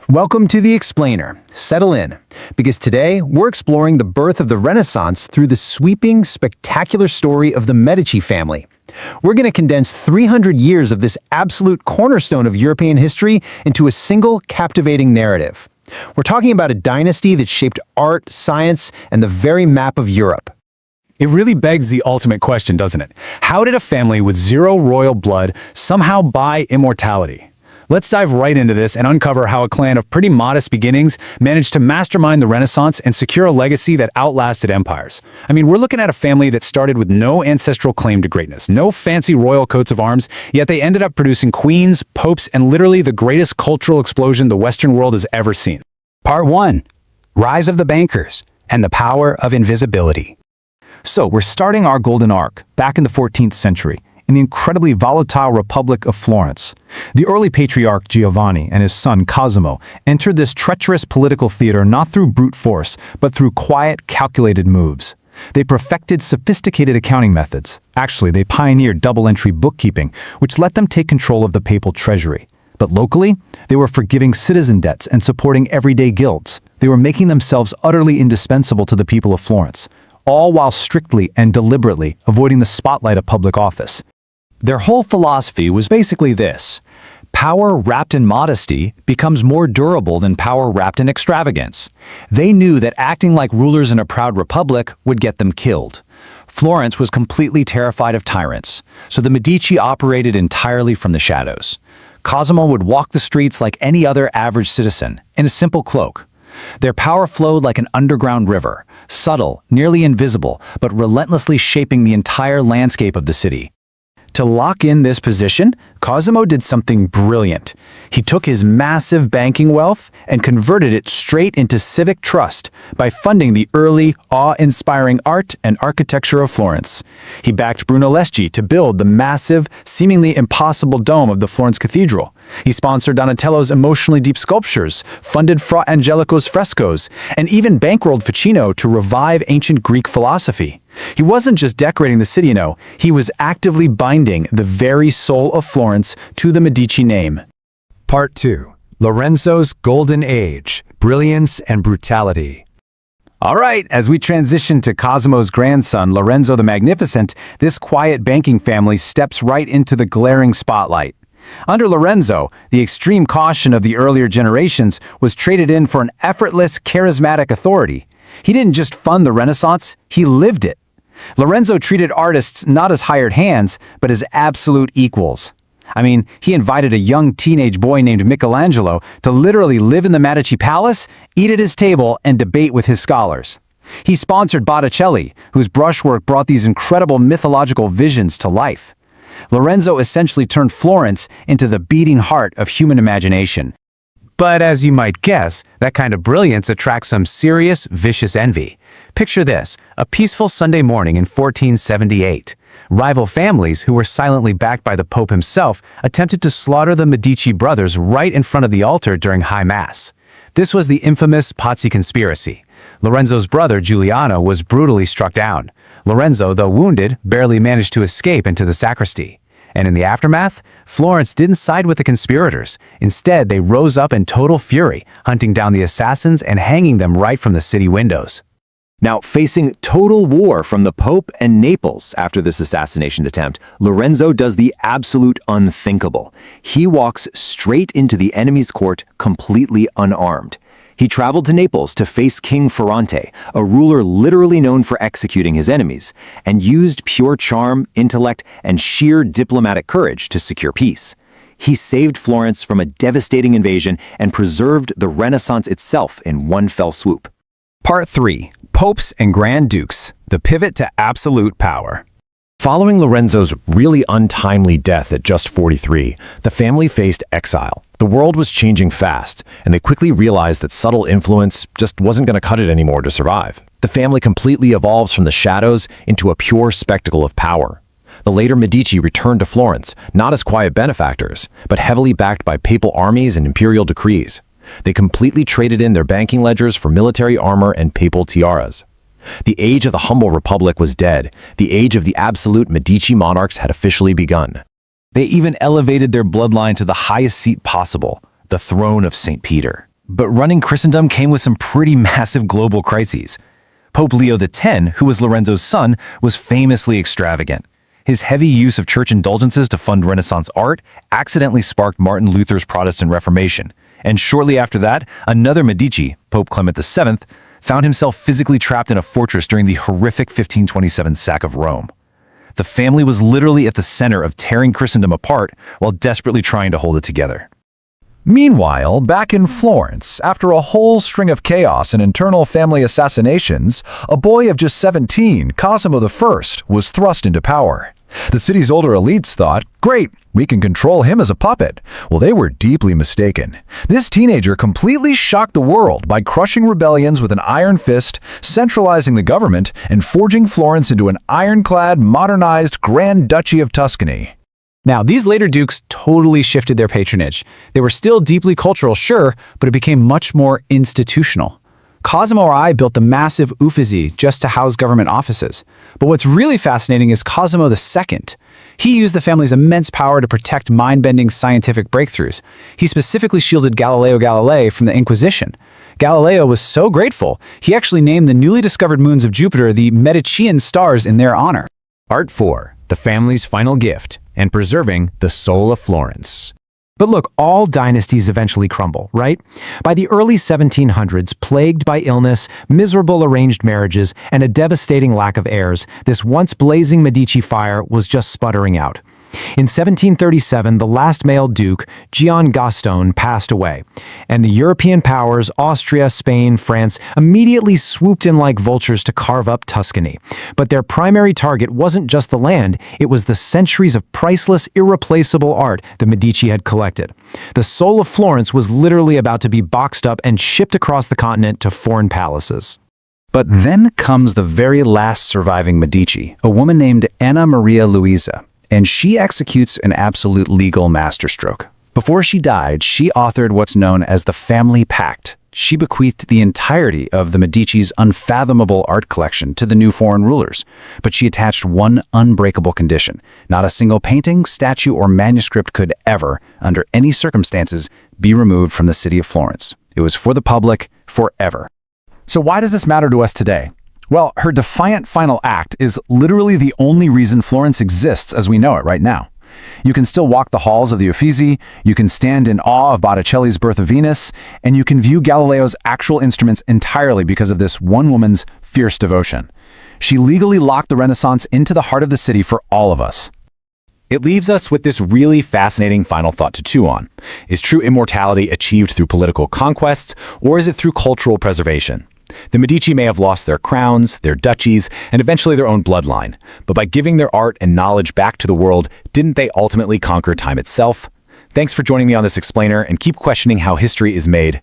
Welcome to The Explainer. Settle in, because today we're exploring the birth of the Renaissance through the sweeping, spectacular story of the Medici family. We're going to condense 300 years of this absolute cornerstone of European history into a single captivating narrative. We're talking about a dynasty that shaped art, science, and the very map of Europe. It really begs the ultimate question, doesn't it? How did a family with zero royal blood somehow buy immortality? Let's dive right into this and uncover how a clan of pretty modest beginnings managed to mastermind the Renaissance and secure a legacy that outlasted empires. I mean, we're looking at a family that started with no ancestral claim to greatness, no fancy royal coats of arms, yet they ended up producing queens, popes, and literally the greatest cultural explosion the Western world has ever seen. Part 1. Rise of the Bankers and the Power of Invisibility. So, we're starting our golden arc back in the 14th century, in the incredibly volatile Republic of Florence. The early patriarch Giovanni and his son Cosimo entered this treacherous political theater not through brute force, but through quiet, calculated moves. They perfected sophisticated accounting methods. Actually, they pioneered double-entry bookkeeping, which let them take control of the papal treasury. But locally, they were forgiving citizen debts and supporting everyday guilds. They were making themselves utterly indispensable to the people of Florence, all while strictly and deliberately avoiding the spotlight of public office. Their whole philosophy was basically this: power wrapped in modesty becomes more durable than power wrapped in extravagance. They knew that acting like rulers in a proud republic would get them killed. Florence was completely terrified of tyrants, so the Medici operated entirely from the shadows. Cosimo would walk the streets like any other average citizen, in a simple cloak. Their power flowed like an underground river, subtle, nearly invisible, but relentlessly shaping the entire landscape of the city. To lock in this position, Cosimo did something brilliant. He took his massive banking wealth and converted it straight into civic trust by funding the early, awe-inspiring art and architecture of Florence. He backed Brunelleschi to build the massive, seemingly impossible dome of the Florence Cathedral. He sponsored Donatello's emotionally deep sculptures, funded Fra Angelico's frescoes, and even bankrolled Ficino to revive ancient Greek philosophy. He wasn't just decorating the city, he was actively binding the very soul of Florence to the Medici name. Part 2. Lorenzo's Golden Age, Brilliance and Brutality. All right, as we transition to Cosimo's grandson, Lorenzo the Magnificent, this quiet banking family steps right into the glaring spotlight. Under Lorenzo, the extreme caution of the earlier generations was traded in for an effortless, charismatic authority. He didn't just fund the Renaissance, he lived it. Lorenzo treated artists not as hired hands, but as absolute equals. I mean, he invited a young teenage boy named Michelangelo to literally live in the Medici palace, eat at his table, and debate with his scholars. He sponsored Botticelli, whose brushwork brought these incredible mythological visions to life. Lorenzo essentially turned Florence into the beating heart of human imagination. But as you might guess, that kind of brilliance attracts some serious, vicious envy. Picture this: a peaceful Sunday morning in 1478. Rival families, who were silently backed by the Pope himself, attempted to slaughter the Medici brothers right in front of the altar during High Mass. This was the infamous Pazzi conspiracy. Lorenzo's brother, Giuliano, was brutally struck down. Lorenzo, though wounded, barely managed to escape into the sacristy. And in the aftermath, Florence didn't side with the conspirators. Instead, they rose up in total fury, hunting down the assassins and hanging them right from the city windows. Now, facing total war from the Pope and Naples after this assassination attempt, Lorenzo does the absolute unthinkable. He walks straight into the enemy's court completely unarmed. He traveled to Naples to face King Ferrante, a ruler literally known for executing his enemies, and used pure charm, intellect, and sheer diplomatic courage to secure peace. He saved Florence from a devastating invasion and preserved the Renaissance itself in one fell swoop. Part 3. Popes and Grand Dukes, the pivot to absolute power. Following Lorenzo's really untimely death at just 43, the family faced exile. The world was changing fast, and they quickly realized that subtle influence just wasn't going to cut it anymore to survive. The family completely evolves from the shadows into a pure spectacle of power. The later Medici returned to Florence, not as quiet benefactors, but heavily backed by papal armies and imperial decrees. They completely traded in their banking ledgers for military armor and papal tiaras. The age of the humble republic was dead. The age of the absolute Medici monarchs had officially begun. They even elevated their bloodline to the highest seat possible, the throne of St. Peter. But running Christendom came with some pretty massive global crises. Pope Leo X, who was Lorenzo's son, was famously extravagant. His heavy use of church indulgences to fund Renaissance art accidentally sparked Martin Luther's Protestant Reformation. And shortly after that, another Medici, Pope Clement VII, found himself physically trapped in a fortress during the horrific 1527 sack of Rome. The family was literally at the center of tearing Christendom apart while desperately trying to hold it together. Meanwhile, back in Florence, after a whole string of chaos and internal family assassinations, a boy of just 17, Cosimo I, was thrust into power. The city's older elites thought, great, we can control him as a puppet. Well, they were deeply mistaken. This teenager completely shocked the world by crushing rebellions with an iron fist, centralizing the government, and forging Florence into an ironclad, modernized Grand Duchy of Tuscany. Now, these later dukes totally shifted their patronage. They were still deeply cultural, sure, but it became much more institutional. Cosimo I built the massive Uffizi just to house government offices. But what's really fascinating is Cosimo II. He used the family's immense power to protect mind-bending scientific breakthroughs. He specifically shielded Galileo Galilei from the Inquisition. Galileo was so grateful, he actually named the newly discovered moons of Jupiter the Medicean stars in their honor. Art 4, the family's final gift, and preserving the soul of Florence. But look, all dynasties eventually crumble, right? By the early 1700s, plagued by illness, miserable arranged marriages, and a devastating lack of heirs, this once blazing Medici fire was just sputtering out. In 1737, the last male duke, Gian Gastone, passed away, and the European powers, Austria, Spain, France, immediately swooped in like vultures to carve up Tuscany. But their primary target wasn't just the land, it was the centuries of priceless, irreplaceable art the Medici had collected. The soul of Florence was literally about to be boxed up and shipped across the continent to foreign palaces. But then comes the very last surviving Medici, a woman named Anna Maria Luisa, and she executes an absolute legal masterstroke. Before she died, she authored what's known as the Family Pact. She bequeathed the entirety of the Medici's unfathomable art collection to the new foreign rulers. But she attached one unbreakable condition. Not a single painting, statue, or manuscript could ever, under any circumstances, be removed from the city of Florence. It was for the public, forever. So why does this matter to us today? Well, her defiant final act is literally the only reason Florence exists as we know it right now. You can still walk the halls of the Uffizi, you can stand in awe of Botticelli's Birth of Venus, and you can view Galileo's actual instruments entirely because of this one woman's fierce devotion. She legally locked the Renaissance into the heart of the city for all of us. It leaves us with this really fascinating final thought to chew on. Is true immortality achieved through political conquests, or is it through cultural preservation? The Medici may have lost their crowns, their duchies, and eventually their own bloodline, but by giving their art and knowledge back to the world, didn't they ultimately conquer time itself? Thanks for joining me on this explainer, and keep questioning how history is made